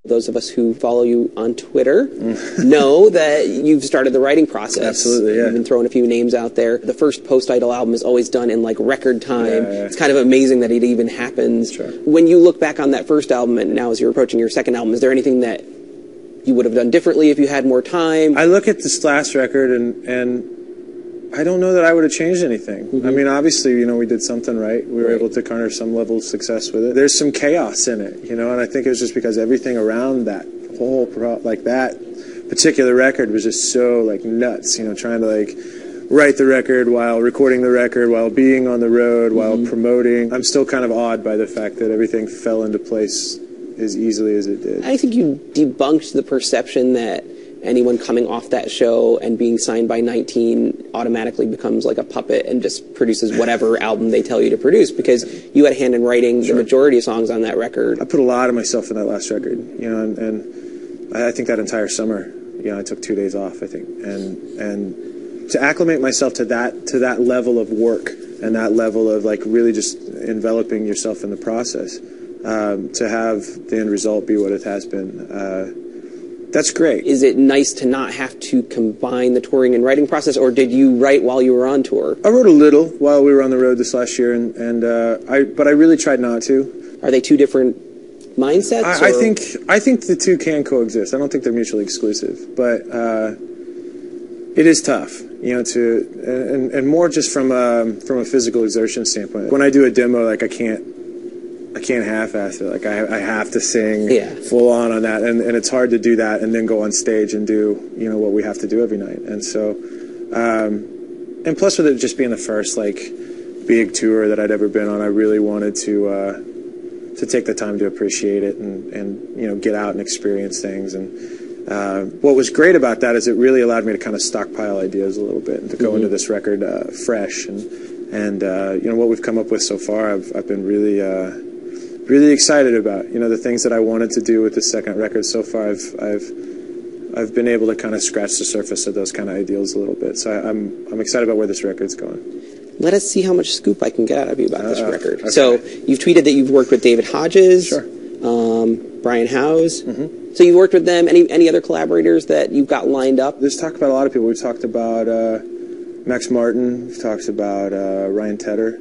Those of us who follow you on Twitter know that you've started the writing process. Absolutely, yeah. You've been throwing a few names out there. The first post-Idol album is always done in like record time. Yeah. It's kind of amazing that it even happens. Sure. When you look back on that first album and now as you're approaching your second album, is there anything that you would have done differently if you had more time? I look at this last record and I don't know that I would have changed anything. I mean, obviously, you know, we did something right. We were able to garner some level of success with it. There's some chaos in it, you know, and I think it was just because everything around that whole, like that particular record was just so, like, nuts, you know, trying to, like, write the record while recording the record, while being on the road, while promoting. I'm still kind of awed by the fact that everything fell into place as easily as it did. I think you debunked the perception that anyone coming off that show and being signed by 19 automatically becomes like a puppet and just produces whatever album they tell you to produce, because you had a hand in writing the majority of songs on that record. I put a lot of myself in that last record, you know, and I think that entire summer, you know, I took 2 days off, I think, and to acclimate myself to that level of work and that level of like really just enveloping yourself in the process, to have the end result be what it has been. That's great. Is it nice to not have to combine the touring and writing process, or did you write while you were on tour? I wrote a little while we were on the road this last year, but I really tried not to. Are they two different mindsets? I think the two can coexist. I don't think they're mutually exclusive, but it is tough, you know, and more just from a physical exertion standpoint. When I do a demo, like I can't half-ass it. Like I have to sing full on that, and it's hard to do that and then go on stage and do, you know, what we have to do every night. And so, and plus with it just being the first like big tour that I'd ever been on, I really wanted to take the time to appreciate it and you know, get out and experience things. And what was great about that is it really allowed me to kind of stockpile ideas a little bit and to go into this record fresh. And you know, what we've come up with so far, I've been really excited about. You know, the things that I wanted to do with the second record so far, I've been able to kind of scratch the surface of those kind of ideals a little bit. So I'm excited about where this record's going. Let us see how much scoop I can get out of you about this record. Okay. So you've tweeted that you've worked with David Hodges, Brian Howes. So you've worked with them. Any other collaborators that you've got lined up? There's talked about a lot of people. We've talked about Max Martin. We've talked about Ryan Tedder.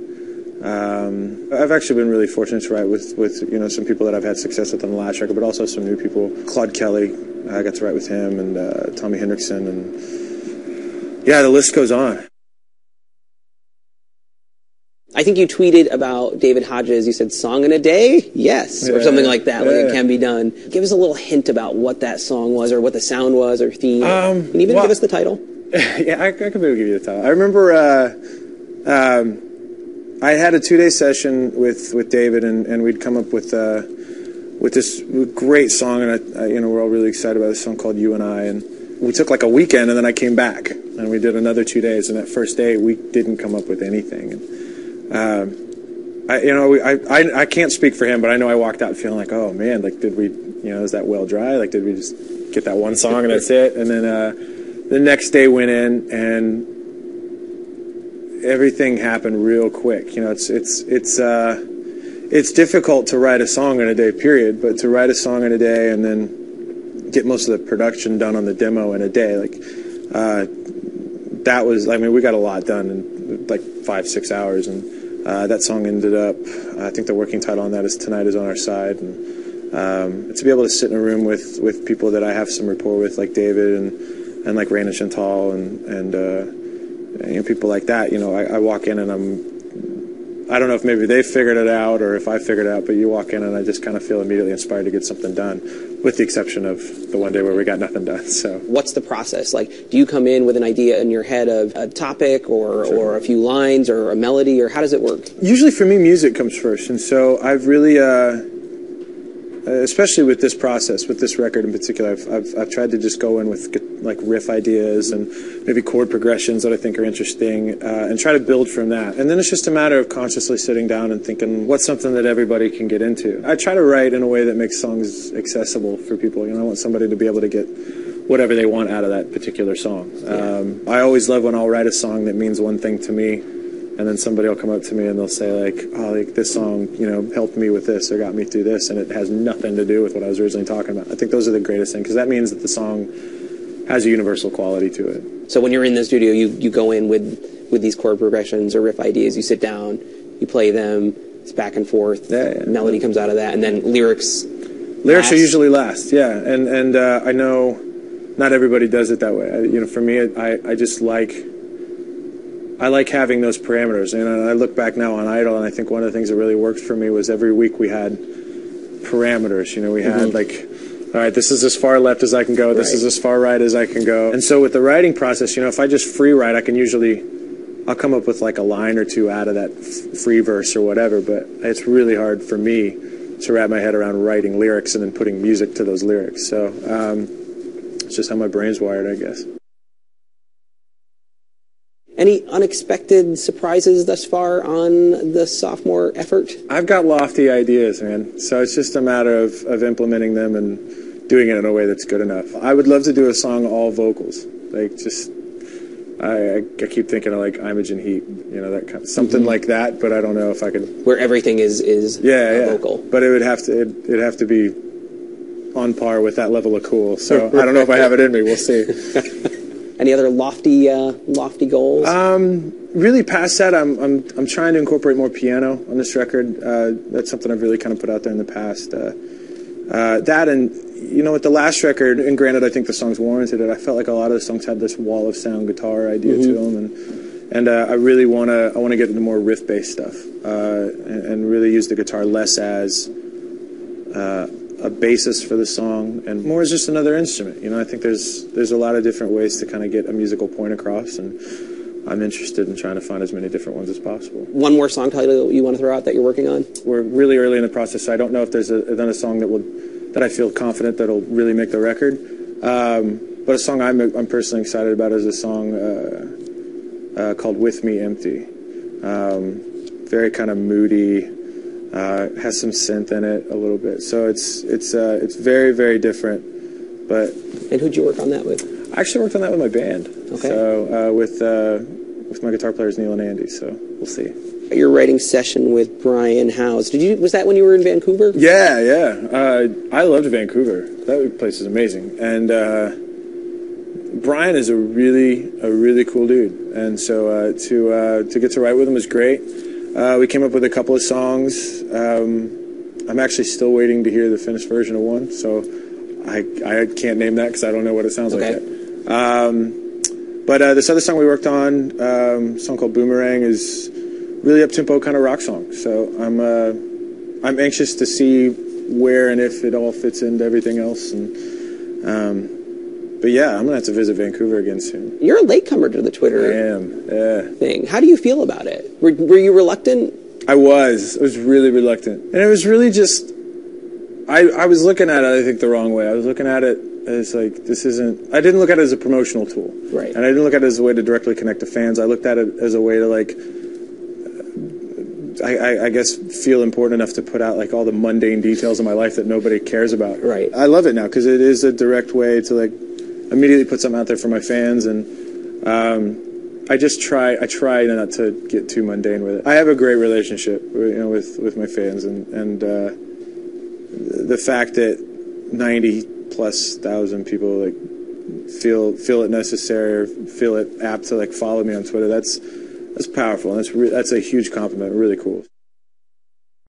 I've actually been really fortunate to write with you know, some people that I've had success with on the last record, but also some new people. Claude Kelly, I got to write with him, and Tommy Hendrickson, and yeah, the list goes on. I think you tweeted about David Hodges. You said, "Song in a day, yes," or something like that. Like it can be done. Give us a little hint about what that song was, or what the sound was, or theme. Can you even give us the title? Yeah, I can maybe give you the title. I remember I had a 2-day session with David, and we'd come up with this great song, and I you know, we're all really excited about this song called "You and I." And we took like a weekend, and then I came back, and we did another 2 days. And that first day, we didn't come up with anything. And I can't speak for him, but I know I walked out feeling like, oh man, like did we, you know, is that well dry? Like did we just get that one song and that's it? And then the next day went in, and everything happened real quick. You know, it's difficult to write a song in a day, period, but to write a song in a day and then get most of the production done on the demo in a day, like that was, I mean, we got a lot done in like 5-6 hours, and that song ended up, I think the working title on that is "Tonight Is on Our Side." And to be able to sit in a room with people that I have some rapport with, like David and like Rain and Chantal and you know, people like that, you know, I walk in and I don't know if maybe they figured it out or if I figured it out, but you walk in and I just kind of feel immediately inspired to get something done, with the exception of the one day where we got nothing done. So what's the process? Like, do you come in with an idea in your head of a topic or a few lines or a melody, or how does it work? Usually for me, music comes first, and so I've really especially with this process, with this record in particular, I've tried to just go in with like riff ideas and maybe chord progressions that I think are interesting, and try to build from that. And then it's just a matter of consciously sitting down and thinking, what's something that everybody can get into? I try to write in a way that makes songs accessible for people. You know, I want somebody to be able to get whatever they want out of that particular song. I always love when I'll write a song that means one thing to me, and then somebody will come up to me and they'll say like, oh, like this song, you know, helped me with this or got me through this, and it has nothing to do with what I was originally talking about. I think those are the greatest things, because that means that the song has a universal quality to it. So when you're in the studio, you go in with these chord progressions or riff ideas, you sit down, you play them, it's back and forth, melody comes out of that, and then lyrics are usually last, and I know not everybody does it that way. You know, for me, I just like having those parameters. And I look back now on Idol, and I think one of the things that really worked for me was every week we had parameters. You know, we had like, all right, this is as far left as I can go. This is as far right as I can go. And so with the writing process, you know, if I just free write, I'll come up with like a line or two out of that free verse or whatever. But it's really hard for me to wrap my head around writing lyrics and then putting music to those lyrics. So it's just how my brain's wired, I guess. Any unexpected surprises thus far on the sophomore effort? I've got lofty ideas, man. So it's just a matter of implementing them and doing it in a way that's good enough. I would love to do a song all vocals. Like just, I keep thinking of like Imogen Heap, you know, that kind of, something like that. But I don't know if I could. Where everything is vocal. But it would have to it'd have to be on par with that level of cool. So I don't know if I have it in me. We'll see. Any other lofty goals? Really past that, I'm trying to incorporate more piano on this record. That's something I've really kind of put out there in the past. That, and you know, with the last record, and granted I think the songs warranted it, I felt like a lot of the songs had this wall of sound guitar idea to them, and I really want to get into more riff based stuff, and really use the guitar less as a basis for the song and more as just another instrument. You know, I think there's a lot of different ways to kind of get a musical point across, and I'm interested in trying to find as many different ones as possible. One more song title you want to throw out that you're working on? We're really early in the process, so I don't know if there's a song that I feel confident that'll really make the record. But a song I'm personally excited about is a song called "With Me Empty." Very kind of moody. Has some synth in it a little bit, so it's very, very different. But and who'd you work on that with? I actually worked on that with my band. Okay. So with my guitar players Neil and Andy. So we'll see. Your writing session with Brian Howes. Was that when you were in Vancouver? Yeah. I loved Vancouver. That place is amazing, and Brian is a really cool dude. And so to get to write with him was great. We came up with a couple of songs. I'm actually still waiting to hear the finished version of one, so I can't name that because I don't know what it sounds like yet. But this other song we worked on, a song called Boomerang, is really up-tempo kind of rock song. So I'm anxious to see where and if it all fits into everything else. And but yeah, I'm gonna have to visit Vancouver again soon. You're a latecomer to the Twitter thing. How do you feel about it? Were you reluctant? I was really reluctant, and it was really just I was looking at it, I think, the wrong way. I was looking at it as like, I didn't look at it as a promotional tool, right? And I didn't look at it as a way to directly connect to fans. I looked at it as a way to like, I guess, feel important enough to put out like all the mundane details of my life that nobody cares about. Right. I love it now because it is a direct way to like immediately put something out there for my fans, and I try not to get too mundane with it. I have a great relationship, you know, with my fans, and the fact that 90,000+ people like feel it necessary or feel it apt to like follow me on Twitter, that's powerful, and that's a huge compliment. Really cool.